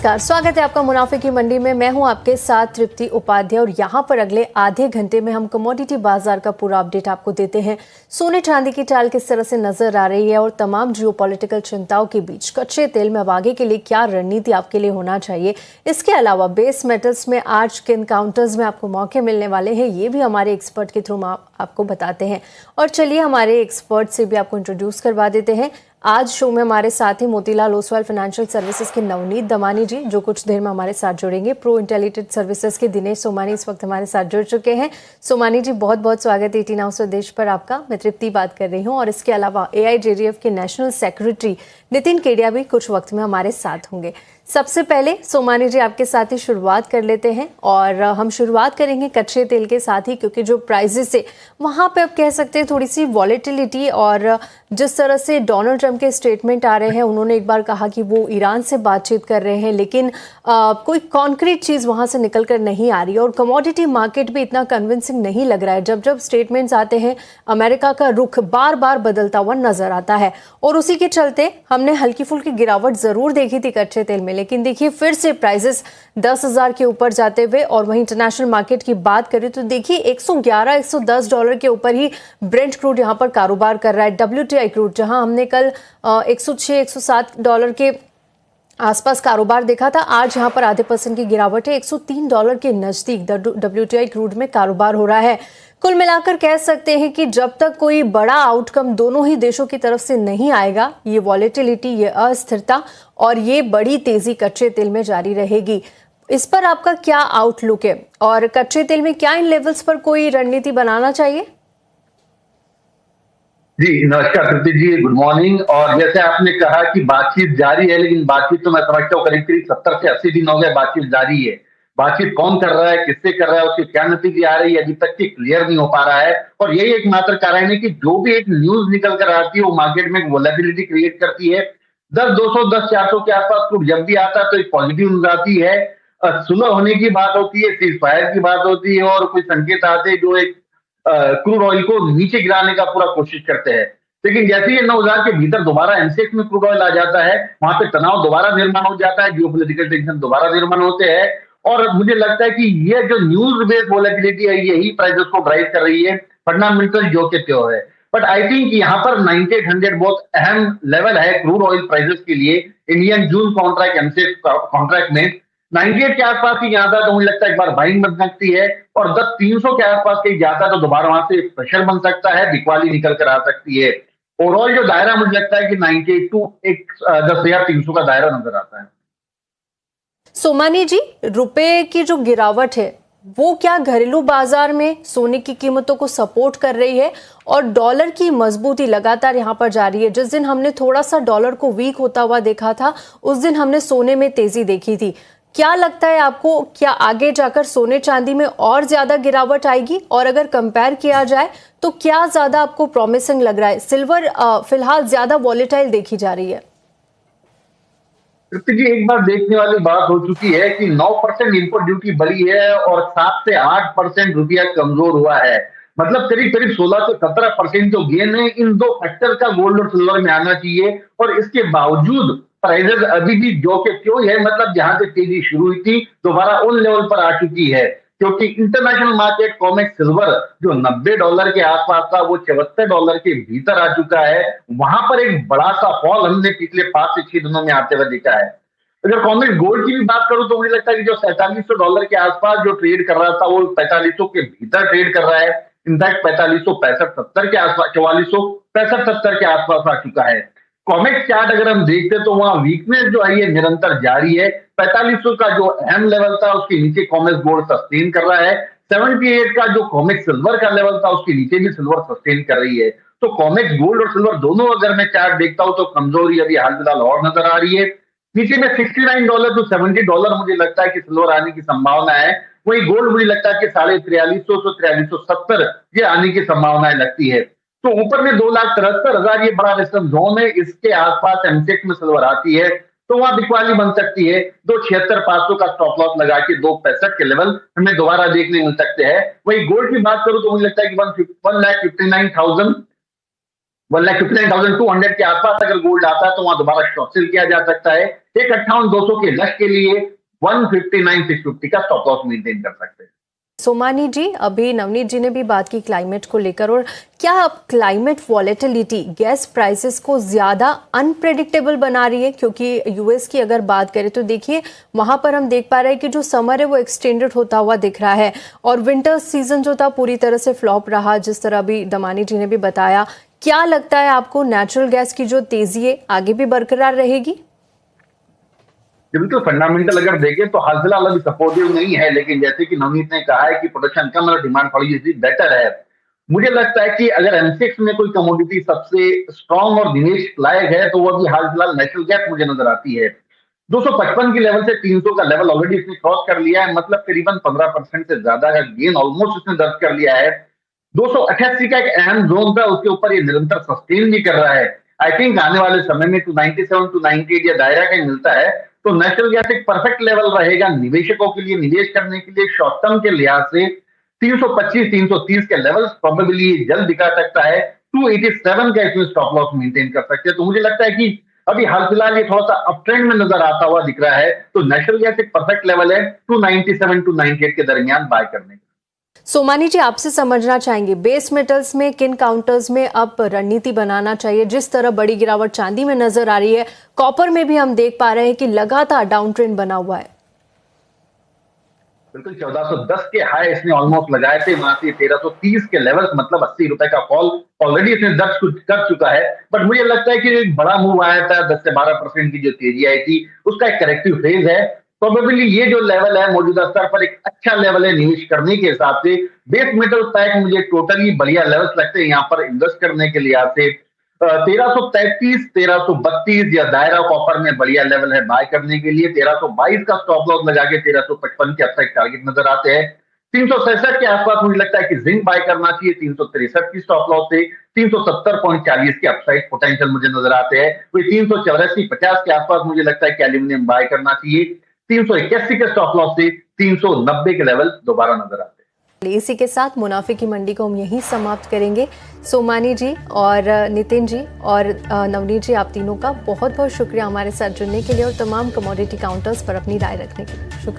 नमस्कार, स्वागत है आपका मुनाफे की मंडी में। मैं हूं आपके साथ तृप्ति उपाध्याय और यहां पर अगले आधे घंटे में हम कमोडिटी बाजार का पूरा अपडेट आपको देते हैं। सोने चांदी की चाल किस तरह से नजर आ रही है और तमाम जियोपॉलिटिकल चिंताओं के बीच कच्चे तेल में अब आगे के लिए क्या रणनीति आपके लिए होना चाहिए। इसके अलावा बेस मेटल्स में आज किन काउंटर्स में आपको मौके मिलने वाले हैं, ये भी हमारे एक्सपर्ट के थ्रू आपको बताते हैं। और चलिए हमारे एक्सपर्ट से भी आपको इंट्रोड्यूस करवा देते हैं। आज शो में हमारे साथ ही मोतीलाल ओसवाल फाइनेंशियल सर्विसेज के नवनीत दमानी जी, जो कुछ देर में हमारे साथ जुड़ेंगे। प्रो इंटेलिजेंट सर्विसेज के दिनेश सोमानी इस वक्त हमारे साथ जुड़ चुके हैं। सोमानी जी, बहुत बहुत स्वागत है 18 हाउस स्वदेश पर आपका। मैं तृप्ति बात कर रही हूं और इसके अलावा AIJGF के नेशनल सेक्रेटरी नितिन केडिया भी कुछ वक्त में हमारे साथ होंगे। सबसे पहले सोमानी जी, आपके साथ ही शुरुआत कर लेते हैं और हम शुरुआत करेंगे कच्चे तेल के साथ ही, क्योंकि जो प्राइसेस है वहां पे अब कह सकते हैं थोड़ी सी वॉलेटिलिटी, और जिस तरह से डोनाल्ड ट्रंप के स्टेटमेंट आ रहे हैं, उन्होंने एक बार कहा कि वो ईरान से बातचीत कर रहे हैं, लेकिन कोई कॉन्क्रीट चीज वहां से निकल कर नहीं आ रही और कमोडिटी मार्केट भी इतना कन्विंसिंग नहीं लग रहा है। जब जब स्टेटमेंट्स आते हैं अमेरिका का रुख बार बार बदलता हुआ नजर आता है और उसी के चलते हमने हल्की फुल्की गिरावट जरूर देखी थी कच्चे तेल में, लेकिन देखिए फिर से प्राइसेस 10,000 के ऊपर जाते हुए। और वहीं इंटरनेशनल मार्केट की बात करें तो देखिए $111-110 के ऊपर ही ब्रेंट क्रूड यहां पर कारोबार कर रहा है। WTI क्रूड, जहां हमने कल $106-107 के आसपास कारोबार देखा था, आज यहां पर आधे % की गिरावट है। $103 के नजदीक WTI क्रूड में कारोबार हो रहा है। कुल मिलाकर कह सकते हैं कि जब तक कोई बड़ा आउटकम दोनों ही देशों की तरफ से नहीं आएगा, ये वॉलेटिलिटी, ये अस्थिरता और ये बड़ी तेजी कच्चे तेल में जारी रहेगी। इस पर आपका क्या आउटलुक है और कच्चे तेल में क्या इन लेवल्स पर कोई रणनीति बनाना चाहिए? जी नमस्कार तृप्ति जी, गुड मॉर्निंग। और जैसे आपने कहा कि बातचीत जारी है, लेकिन बातचीत तो मैं समझता हूँ करीब 70 से 80 दिन हो गए बातचीत जारी है। बातचीत कौन कर रहा है, किससे कर रहा है, उसके क्या नतीजे आ रही है, अभी तक की क्लियर नहीं हो पा रहा है। और यही एकमात्र कारण है कि जो भी एक न्यूज निकल कर आती है वो मार्केट में वोलेटिलिटी क्रिएट करती है। 10-200, 10-400 के आसपास कुछ जब भी आता है तो एक पॉजिटिव न्यूज आती है, सुलह होने की बात होती है, सीज फायर की बात होती है और कुछ संकेत आते हैं जो एक क्रूड ऑयल को नीचे गिराने का पूरा कोशिश करते हैं। लेकिन जैसे ही 9,000 के भीतर दोबारा एमसीएक्स में क्रूड ऑयल आ जाता है, वहां पे तनाव दोबारा निर्माण हो जाता है, जियोपॉलिटिकल टेंशन दोबारा निर्माण होते हैं। और मुझे लगता है कि ये जो न्यूज बेस्ड वोलेटिलिटी है, यही प्राइसेस को ड्राइव कर रही है। फंडामेंटल जो के त्यो है, बट आई थिंक यहाँ पर 9800 बहुत अहम लेवल है क्रूड ऑयल प्राइसेस के लिए। इंडियन जून कॉन्ट्रैक्ट एमसीएक्स कॉन्ट्रैक्ट में 98 के आसपास ही जाता है तो मुझे लगता है एक बार बाइंग बन सकती है, और 10-300 के आसपास कहीं जाता है तो दोबारा वहां से प्रेशर बन सकता है, बिकवाली निकल कर आ सकती है। ओवरऑल जो दायरा मुझे लगता है कि 98 टू 10,300 का दायरा नजर आता है। सोमानी जी, रुपए की जो गिरावट है वो क्या घरेलू बाजार में सोने की कीमतों को सपोर्ट कर रही है और डॉलर की मजबूती लगातार यहां पर जारी है? जिस दिन हमने थोड़ा सा डॉलर को वीक होता हुआ देखा था, उस दिन हमने सोने में तेजी देखी थी। क्या लगता है आपको, क्या आगे जाकर सोने चांदी में और ज्यादा गिरावट आएगी? और अगर कंपेयर किया जाए तो क्या ज्यादा आपको प्रॉमिसिंग लग रहा है? सिल्वर फिलहाल ज्यादा वॉलेटाइल देखी जा रही है। तृप्ति जी, एक बार देखने वाली बात हो चुकी है कि 9% इम्पोर्ट ड्यूटी बढ़ी है और 7 से 8% रुपया कमजोर हुआ है। मतलब करीब करीब 16 से 17% जो गेन है, इन दो फैक्टर का गोल्ड और सिल्वर में आना चाहिए। और इसके बावजूद प्राइसेस अभी भी जो के क्यों है, मतलब जहां से तेजी शुरू हुई थी दोबारा उन लेवल पर आ चुकी है, क्योंकि इंटरनेशनल मार्केट कॉमेक्स सिल्वर जो $90 के आसपास था वो $74 के भीतर आ चुका है। वहां पर एक बड़ा सा फॉल हमने पिछले 5 से 6 दिनों में आते हुए देखा है। अगर कॉमेक्स गोल्ड की भी बात करूं तो मुझे लगता है कि जो $4700 के आसपास जो ट्रेड कर रहा था वो 4500 के भीतर ट्रेड कर रहा है। इनफैक्ट 4565-70 के आसपास, 4465-70 के आसपास आ चुका है। कॉमेक्स चार्ट अगर हम देखते तो वहां वीकनेस जो है ये निरंतर जारी है। 4500 का जो अहम लेवल था उसके नीचे कॉमेक्स गोल्ड सस्टेन कर रहा है। 78 का जो कॉमेक्स सिल्वर का लेवल था उसके नीचे भी सिल्वर सस्टेन कर रही है। तो कॉमेक्स गोल्ड और सिल्वर दोनों अगर मैं चार्ट देखता हूं तो कमजोरी अभी हाल फिलहाल और नजर आ रही है। नीचे में $69 टू $70 मुझे लगता है कि सिल्वर आने की संभावना है। वही गोल्ड मुझे लगता है कि 4350 से 4370 ये आने की संभावनाएं लगती है। तो ऊपर में 2,73,000 ये बड़ा रेजिस्टेंस जोन है, इसके आसपास एमसेक्स में सिल्वर आती है तो वहां बिकवाली बन सकती है। 2,76,500 का स्टॉप लॉस लगा के 2,65 के लेवल हमें दोबारा देखने मिल सकते हैं। वही गोल्ड की बात करूं तो मुझे लगता है कि 1,59,000 1,59,200 के आसपास अगर गोल्ड आता है तो वहां दोबारा शॉर्ट सेल किया जा सकता है। एक 58,200 के लक्ष्य के लिए 159,650 का स्टॉप लॉस मेंटेन कर सकते हैं। सोमानी जी, अभी नवनीत जी ने भी बात की क्लाइमेट को लेकर, और क्या अब क्लाइमेट वॉलेटिलिटी गैस प्राइसेस को ज्यादा अनप्रेडिक्टेबल बना रही है? क्योंकि यूएस की अगर बात करें तो देखिए वहां पर हम देख पा रहे हैं कि जो समर है वो एक्सटेंडेड होता हुआ दिख रहा है, और विंटर सीजन जो था पूरी तरह से फ्लॉप रहा, जिस तरह अभी दमानी जी ने भी बताया। क्या लगता है आपको, नेचुरल गैस की जो तेजी है आगे भी बरकरार रहेगी? बिल्कुल फंडामेंटल अगर देखें तो हाल फिलहाल अभी सपोर्टिव नहीं है, लेकिन जैसे कि नवनीत ने कहा है कि प्रोडक्शन कम और डिमांड थोड़ी सी बेटर है। मुझे लगता है कि अगर एमसीएक्स में कोई कमोडिटी सबसे स्ट्रांग और निवेश लायक है तो वो अभी हाल फिलहाल नेचुरल गैस मुझे नजर आती है। 255 की लेवल से 300 का लेवल ऑलरेडी इसने क्रॉस कर लिया है, मतलब करीबन 15% से ज्यादा का गेन ऑलमोस्ट इसने दर्ज कर लिया है। 288 का एक अहम जोन था, उसके ऊपर ये निरंतर सस्टेन भी कर रहा है। आई थिंक आने वाले समय में 297 टू 98 या दायरा कहीं मिलता है तो नेचुरल गैस एक परफेक्ट लेवल रहेगा निवेशकों के लिए, निवेश करने के लिए शॉर्ट टर्म के लिहाज से। 325 330 के लेवल्स प्रोबेबली जल्द दिखा सकता है। 287 का इसमें स्टॉप लॉस मेंटेन कर सकते हैं। तो मुझे लगता है कि अभी हाल फिलहाल ये थोड़ा सा अप ट्रेंड में नजर आता हुआ दिख रहा है, तो नेचुरल गैस एक परफेक्ट लेवल है 297 टू 98 के दरमियान बाय करने का। सोमानी जी, आपसे समझना चाहेंगे बेस मेटल्स में किन काउंटर्स में अब रणनीति बनाना चाहिए? जिस तरह बड़ी गिरावट चांदी में नजर आ रही है, कॉपर में भी हम देख पा रहे हैं कि लगातार डाउन ट्रेंड बना हुआ है। बिल्कुल 1410 के हाई इसने ऑलमोस्ट लगाए थे, वहां से 1330 के लेवल्स, मतलब 80 रुपए का फॉल ऑलरेडी इसने दर्ज कर चुका है। बट मुझे लगता है कि एक बड़ा मूव आया था, 10 से 12% की जो तेजी आई थी, उसका एक करेक्टिव फेज है। प्रोबेबली ये जो लेवल है मौजूदा स्तर पर एक अच्छा लेवल है निवेश करने के हिसाब से। बेस मेटल पैक मुझे टोटली बढ़िया लेवल्स लगते हैं यहाँ पर इन्वेस्ट करने के लिहाज से। 1333 1332 या दायरा कॉपर में बढ़िया लेवल है बाय करने के लिए। 1322 का स्टॉप लॉस लगा के 1355 के अपसाइड टारगेट नजर आते हैं। 367 के आसपास मुझे लगता है कि जिंक बाय करना चाहिए 363 की स्टॉप लॉस से। 370.40 के अपसाइड पोटेंशियल मुझे नजर आते हैं। वही 384-50 के आसपास मुझे लगता है कि एल्यूमिनियम बाय करना चाहिए। 381 के स्टॉप लॉस से 390 के लेवल दोबारा नजर आते हैं। इसी के साथ मुनाफे की मंडी को हम यहीं समाप्त करेंगे। सोमानी जी और नितिन जी और नवनीत जी, आप तीनों का बहुत बहुत शुक्रिया हमारे साथ जुड़ने के लिए और तमाम कमोडिटी काउंटर्स पर अपनी राय रखने के लिए। शुक्रिया।